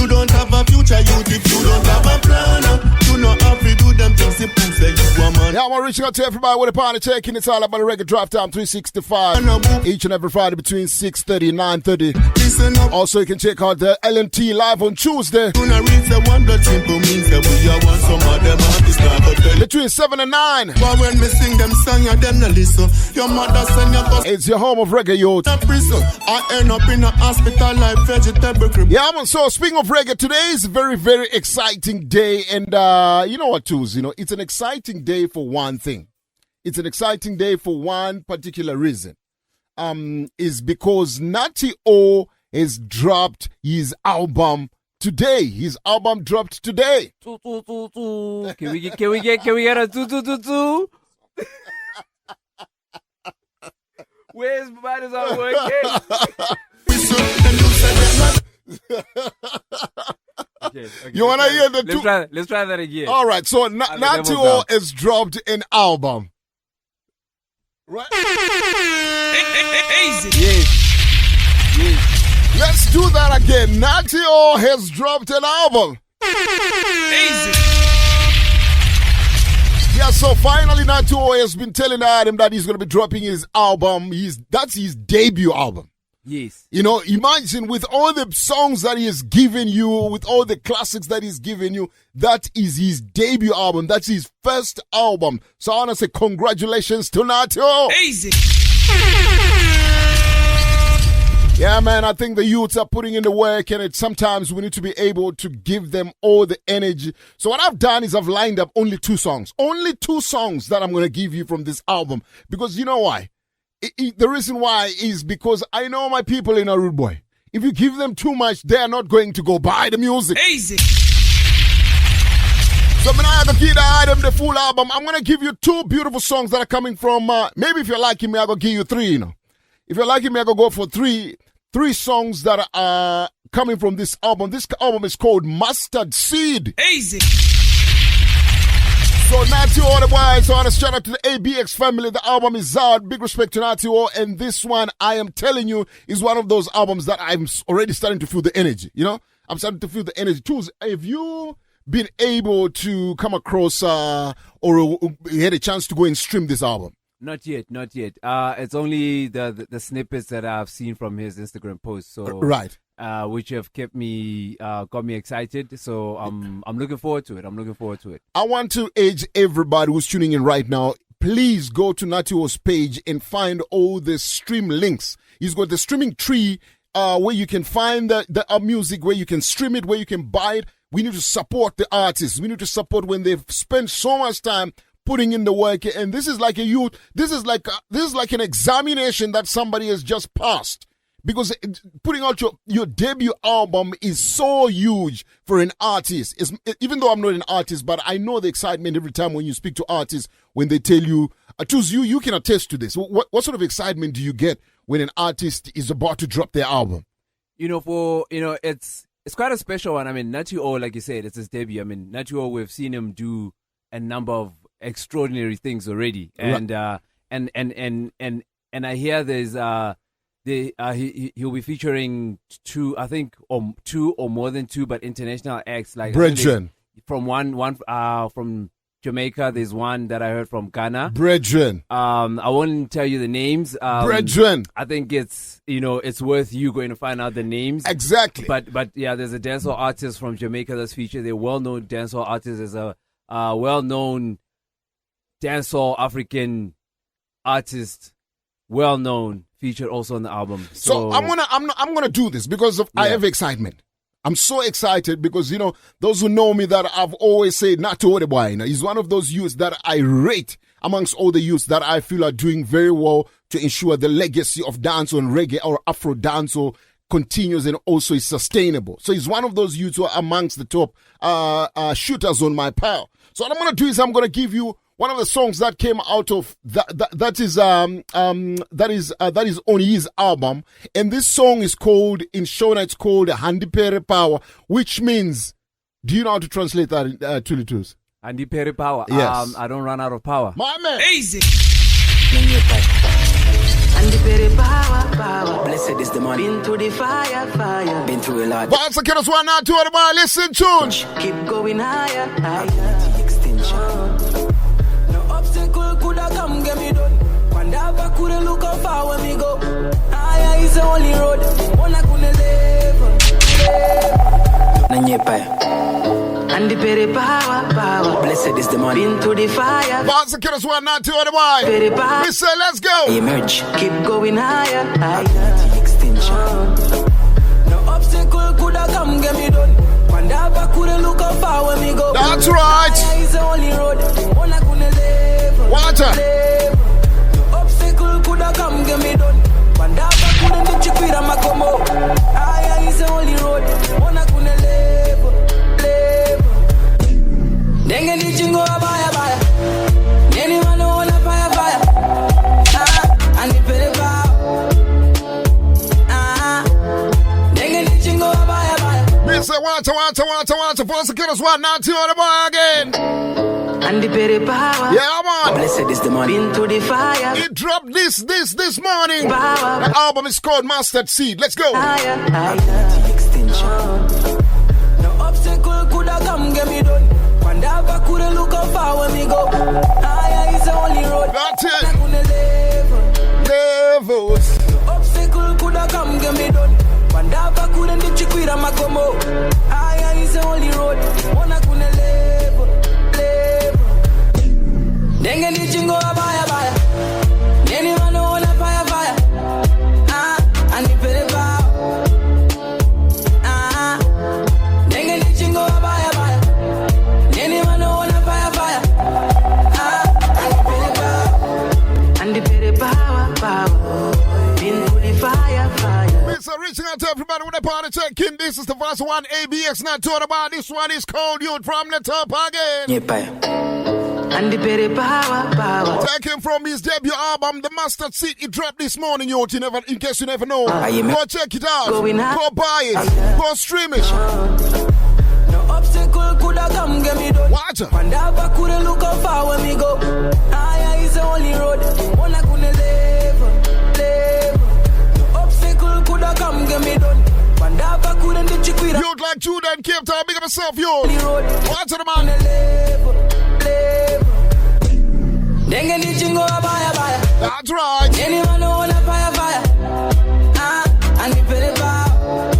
You don't have a future youth if you don't have a plan. You not have to do them things to prove that you are man. Yeah, I'm reaching out to everybody with a party checking. It's all about the Reggae Drive Time 365. Each and every Friday between 6:30 and 9:30. Listen up. Also, you can check out the LMT live on Tuesday. You not reach the one that simple means that we are one. Some of them artists now, but then Between 7 and 9. but when me sing them song, you them not listen. Your mother send your bus It's your home of reggae, youth. to prison. I end up in a hospital like vegetable crib. Yeah, man. So speaking of reggae, today is a very, very exciting day. And you know what, too? You know, it's an exciting day for one thing. It's an exciting day for one particular reason. Is because Nutty O has dropped his album today. His album dropped today. Can we get a 2? Where's mine is not working? Okay. You wanna hear the two? Let's try that again. All right. So Nutty O has dropped an album. Right. Yes. Let's do that again. Nutty O has dropped an album. Yeah, so finally Nutty O has been telling Adam that he's going to be dropping his album. That's his debut album. Yes. You know, imagine with all the songs that he has given you, with all the classics that he's given you, that is his debut album. That's his first album. So I want to say congratulations to Nutty O. Easy. Yeah, man, I think the youths are putting in the work, and sometimes we need to be able to give them all the energy. So what I've done is I've lined up only 2 songs. Only 2 songs that I'm going to give you from this album. Because you know why? The reason why is because I know my people in a rude boy. If you give them too much, they are not going to go buy the music. Easy. So I'm going to give the full album. I'm going to give you 2 beautiful songs that are coming from, maybe if you're liking me, I'm going to give you 3, you know. If you're liking me, I'm going to go for 3 songs that are coming from this album. This album is called Mustard Seed. Easy. So Nutty O, the boys, so I want to shout out to the ABX family. The album is out. Big respect to Nutty O. And this one, I am telling you, is one of those albums that I'm already starting to feel the energy. You know, I'm starting to feel the energy too. Have you been able to come across or had a chance to go and stream this album? Not yet. It's only the snippets that I've seen from his Instagram post. So Right. Which have got me excited. So I'm looking forward to it. I want to urge everybody who's tuning in right now, please go to Nutty O's page and find all the stream links. He's got the streaming tree where you can find the music, where you can stream it, where you can buy it. We need to support the artists. We need to support when they've spent so much time putting in the work. And this is like this is like an examination that somebody has just passed. Because putting out your debut album is so huge for an artist. Even though I'm not an artist, but I know the excitement every time when you speak to artists, when they tell you, you can attest to this. What sort of excitement do you get when an artist is about to drop their album? It's quite a special one. I mean, Nutty O, like you said, it's his debut. I mean, Nutty O, we've seen him do a number of extraordinary things already. And right. and I hear there's he'll be featuring 2 or more than 2, but international acts like Brethren. From Jamaica. There's one that I heard from Ghana. Brethren. I won't tell you the names. Brethren. I think it's worth you going to find out the names. Exactly. But yeah, there's a dancehall artist from Jamaica that's featured. They're well-known dancehall artist. There's a well-known dancehall African artist, well-known, featured also on the album. So I'm gonna do this because I have excitement. I'm so excited because, those who know me, that I've always said, Nutty O the boy, he's one of those youths that I rate amongst all the youths that I feel are doing very well to ensure the legacy of dancehall and reggae or Afro dancehall continues and also is sustainable. So he's one of those youths who are amongst the top shooters on my pile. So what I'm going to do is I'm going to give you one of the songs that came out of that is on his album, and this song is called, in Shona, it's called Handipere Power, which means, do you know how to translate that, Tulitus? Handipere Power. Yes. I don't run out of power. My man. Easy. And the very power. Blessed is the man. Been through the fire. Been through a lot. Once again, it's one now, two of the boy. Listen, tune. Keep going higher. Extinction. No obstacle could have come get me done. One I couldn't look how far when me go. Higher is the only road. One I couldn't live. And the very power. Blessed is the man. Been through the fire. Once again, it's one now, two of the boy. Very power. We say, let's go. Emerge. Keep going higher. Extinction. No obstacle could have come get me done. One I couldn't look how far when me go. That's right. Higher is the only road. One I couldn't live. Water. No obstacle could have come get me done. One I couldn't do chiquira makomo. Higher is the only road. One I couldn't live. Dengue ni chingo abaya. Neni mano ona fire. And the pere power. Dengue ni chingo abaya. We say, water. Once again, it's one now, two of the boy again. And the very power. Yeah, man. Blessed is the man. Been through the fire. It dropped this morning. Power. The album is called Mustard Seed. Let's go. Higher. Extinction. No obstacle could have come get me done. One I couldn't look how far when me go. Higher is the only road. That's I it. couldn't live. Levels. No obstacle could have come get me done. One I couldn't do chiquira makomo. Higher is the only road. One I couldn't live. Dengue ni chingo abaya. Neni mano ona fire. And the pere power. Dengue ni chingo abaya. Neni mano ona fire. And the pere power. Been through the fire. So reaching out to everybody with a party check-in. This is the first one, ABX, not talking about. This one is called Youth from the Top again. And the very power. Taken from his debut album, The Mustard Seed. It dropped this morning, youth. In case you never know. Go check it out. Go buy it. Go stream it. No obstacle could have come get me done. Watch it. One I couldn't look how far when me go. Higher is the only road. One I couldn't live. No obstacle could have come get me done. One I couldn't do chiquira. You'd like Judah and Cape Town. Big up yourself, yo. Watch it, man. Dengue ni chingo abaya. That's right. Neni mano ona fire. And the pere power.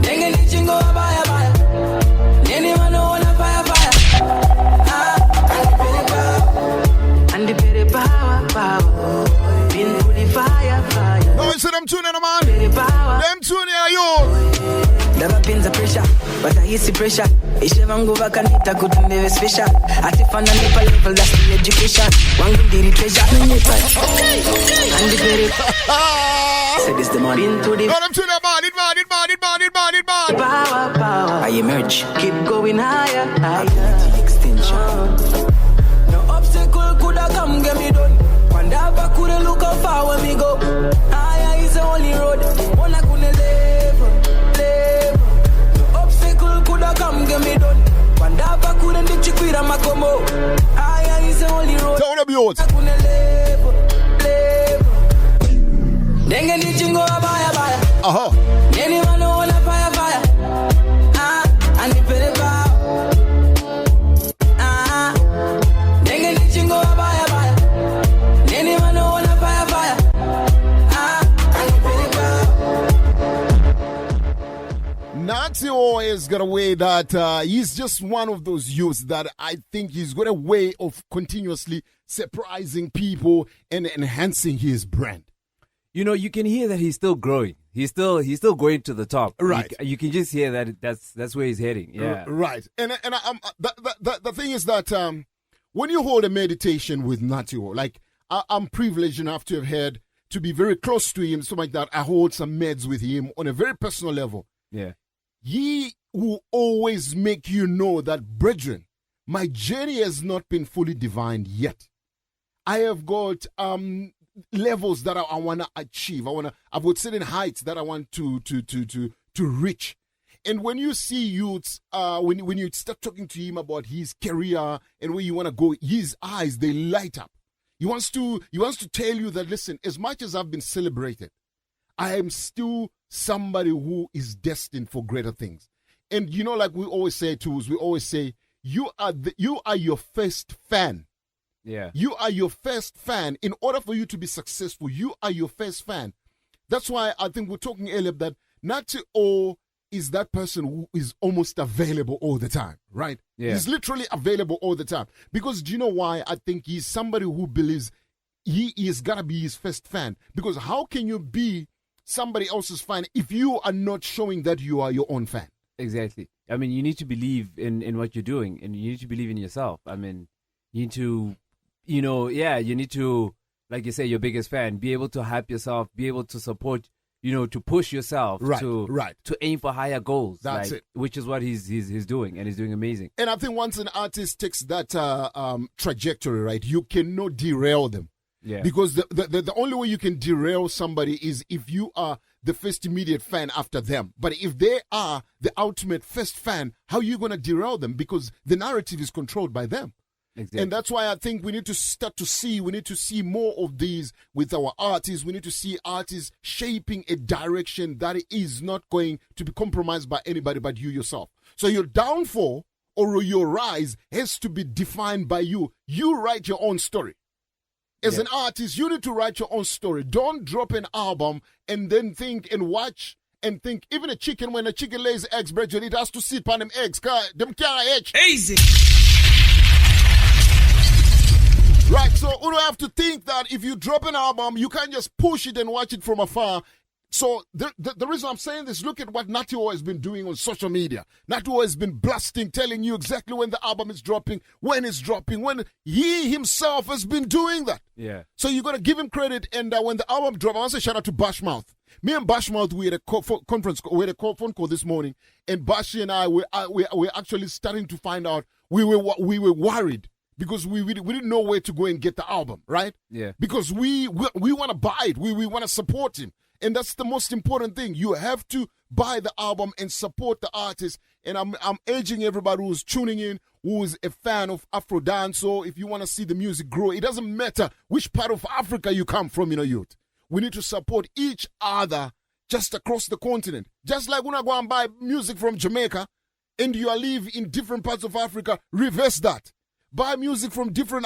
Dengue ni chingo abaya. Neni mano ona fire. And the pere power. Been through the fire. No, you see them tuning, man. Pere power. Them tuning, yo. Never been the pressure, but I used the pressure. If you go back and it, I couldn't be special. I take on a level, that's the education. One good did treasure. Okay. And the very said it's the man. Been to the them tuning, man. It man. Power. I emerge. Keep going higher. Extinction. No obstacle could have come get me done. One I couldn't look how far when me go. Higher is the only road. One I couldn't live. Could have come get me done. One I couldn't do chiquira makomo. Higher is the only road. Tell them yours. I couldn't live. Dengue ni chingo abaya. Neni mano ona fire. And the pere power. Dengue ni chingo abaya. Neni mano ona fire. And the pere power. Nutty always got a way that he's just one of those youths that I think he's got a way of continuously surprising people and enhancing his brand. You know, you can hear that he's still growing. He's still going to the top. Right. You can just hear that that's where he's heading. Yeah. Right. And the thing is that when you hold a meditation with Nutty, like I'm privileged enough to be very close to him, something like that. I hold some meds with him on a very personal level. Yeah. He will always make you know that, brethren, my journey has not been fully divined yet. I have got levels that I want to achieve. I've got certain heights that I want to reach. And when you see youths, when you start talking to him about his career and where you want to go, his eyes, they light up. He wants to tell you that, listen, as much as I've been celebrated, I am still somebody who is destined for greater things. And you know, like we always say, you are your first fan. Yeah. You are your first fan. In order for you to be successful, you are your first fan. That's why I think we're talking earlier that Nutty O is that person who is almost available all the time, right? Yeah. He's literally available all the time. Because do you know why? I think he's somebody who believes he is going to be his first fan. Because how can you be somebody else's fan if you are not showing that you are your own fan? Exactly. I mean, you need to believe in what you're doing, and you need to believe in yourself. I mean, you need to, you need to, like you say, your biggest fan, be able to hype yourself, be able to support, to push yourself, to aim for higher goals. That's it. Which is what he's doing, and he's doing amazing. And I think once an artist takes that trajectory, right, you cannot derail them. Yeah. Because the only way you can derail somebody is if you are the first immediate fan after them. But if they are the ultimate first fan, how are you going to derail them? Because the narrative is controlled by them. Exactly. And that's why I think we need to see more of these with our artists. We need to see artists shaping a direction that is not going to be compromised by anybody but you yourself. So your downfall or your rise has to be defined by you. You write your own story. As an artist, you need to write your own story. Don't drop an album and then think and watch and think. Even a chicken, when a chicken lays eggs, Bridget, it has to sit on them eggs. Them can't hatch. Easy. Right, so you don't have to think that if you drop an album, you can't just push it and watch it from afar. So the reason I'm saying this, look at what Nutty O has been doing on social media. Nutty O has been blasting, telling you exactly when the album is dropping, when it's dropping, when he himself has been doing that. Yeah. So you got to give him credit. And when the album dropped, I want to say shout out to Bashmouth. Me and Bashmouth, we had a phone call this morning, and Bashi and I were actually starting to find out. We were worried because we didn't know where to go and get the album, right? Yeah. Because we want to buy it. We want to support him. And that's the most important thing. You have to buy the album and support the artist. And I'm urging everybody who's tuning in, who is a fan of Afro dancehall, if you want to see the music grow, it doesn't matter which part of Africa you come from, youth. We need to support each other just across the continent. Just like when I go and buy music from Jamaica and you live in different parts of Africa, reverse that. Buy music from different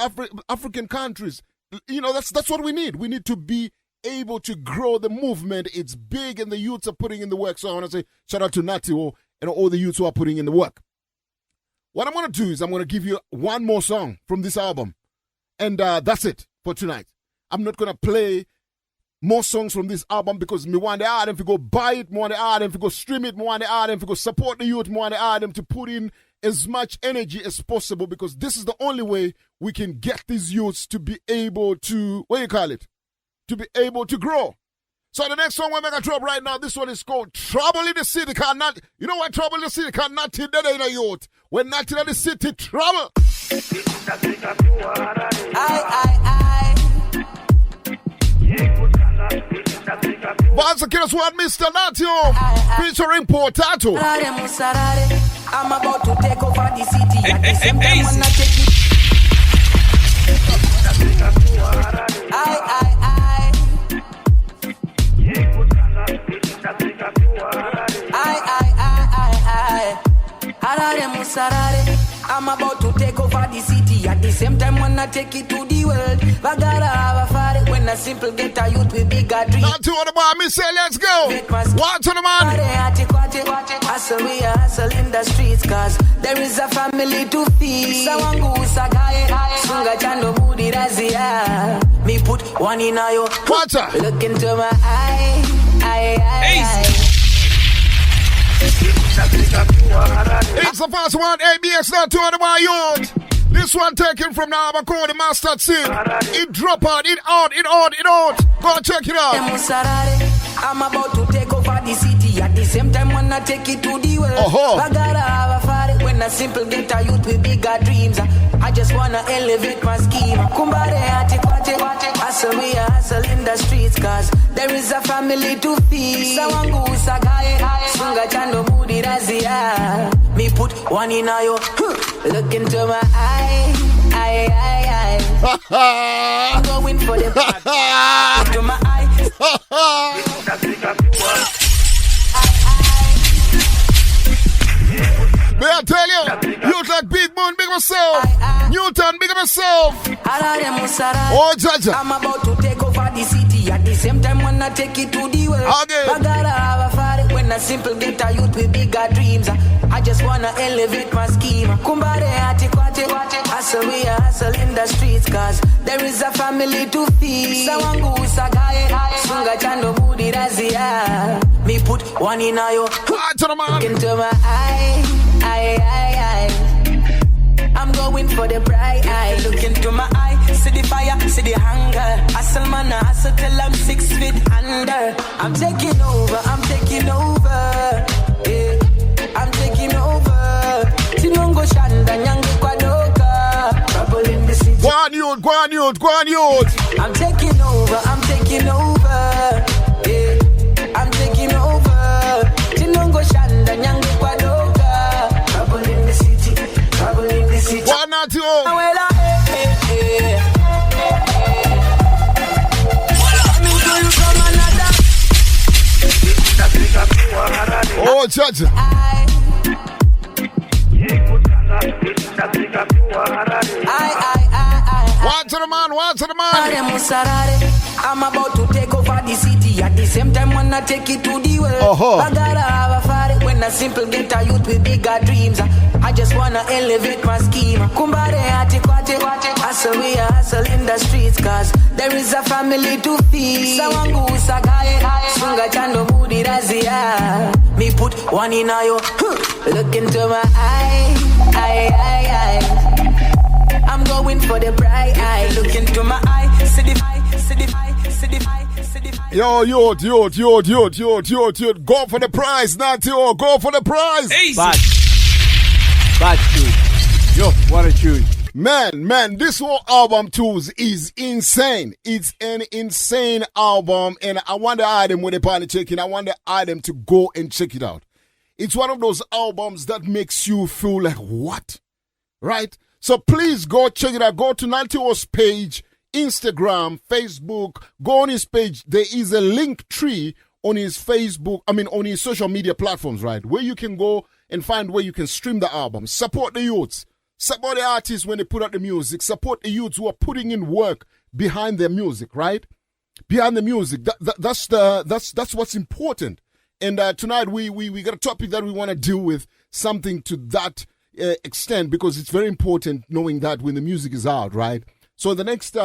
African countries. That's what we need. We need to be able to grow the movement. It's big and the youths are putting in the work. So I want to say shout out to Nutty O and all the youths who are putting in the work. What I'm going to do is I'm going to give you one more song from this album. And that's it for tonight. I'm not going to play more songs from this album because me want the item to go buy it, me want the item to go stream it, me want the item to go support the youth, me want the item to put in as much energy as possible because this is the only way we can get these youths to be able to, to be able to grow. So the next song we're going to drop right now, this one is called Trouble in the City. You know what Trouble in the City? Not in the youth. When not in the city, trouble. Once again, that's what Mr. Nutty O featuring Potato. I'm about to take over the city. At the same time, when I take it. I'm about to take over the city. At the same time, when I take it to the world, I gotta have a fight. When a simple get a youth with bigger dreams. Not to the man, me say let's go. What to the man? Hustle, we hustle in the streets, cause there is a family to feed. Sawangu Sagaye, Sunga Chando Mudi Razia. Me put one in a yo. What's up? Look into my eye. It's the first one, ABS, not to the man, youth. This one taken from the album called The Master Sin. It drop out, it out. Go and check it out. I'm about to take over the city. At the same time, when I take it to the world, I gotta have a fight. When a simple get a youth with bigger dreams, I just wanna elevate my scheme. Kumbare ati kwate, hustle we hustle in the streets, cause there is a family to feed. Sawangu Sagaye, Sunga Chando Mudi Razia. Me put one in a yo. Look into my eye. I'm going for the to my eyes. May I tell you, you like Big Moon, big myself. Newton, big myself. Oh, Jaja. I'm about to take over the city. At the same time, wanna take it to the world. Okay. I gotta have a fire when a simple get a youth with bigger dreams. I just wanna elevate my scheme. Kumbare ati kwate, hustle we a hustle in the streets, cause there is a family to feed. Sawangu usagaye, sunga chando budi razia. Me put one in ayo, into my eye. I'm going for the bright eye. Look into my eye, see the fire, see the hunger. Hustle man, hustle till I'm 6 feet under. I'm taking over, yeah. I'm taking over. Tinongo shanda nyangu kwa doka. Trouble in the city. Go on youth. I'm taking over, yeah. I'm taking over. Tinongo shanda nyangu kwa doka. Trouble in the city. One at you. Oh, Judge. One to the man. I'm about to take over the city. At the same time, wanna take it to the world. I gotta have a fire when a simple get a youth with bigger dreams. I just wanna elevate my scheme. Kumbare ati kwate, hustle we a hustle in the streets, cause there is a family to feed. Sawangu usagaye, sunga chando budi razia. Me put one in ayo, look into my eye. I'm going for the bright eye. Look into my eye, see the fire. Yo, youth, go for the prize, Nutty, go for the prize. Bad tune. Yo, what a tune. Man, this whole album too is insane. It's an insane album, and I want the item with the party checking. I want the item to go and check it out. It's one of those albums that makes you feel like, what? Right? So please go check it out. Go to Nutty's page, Instagram, Facebook. Go on his page. There is a link tree on his Facebook, on his social media platforms, right? Where you can go and find where you can stream the album. Support the youths. Support the artists when they put out the music. Support the youths who are putting in work behind their music, right? Behind the music. That's what's important. And tonight we got a topic that we want to deal with, something to that extent, because it's very important knowing that when the music is out, right? So the next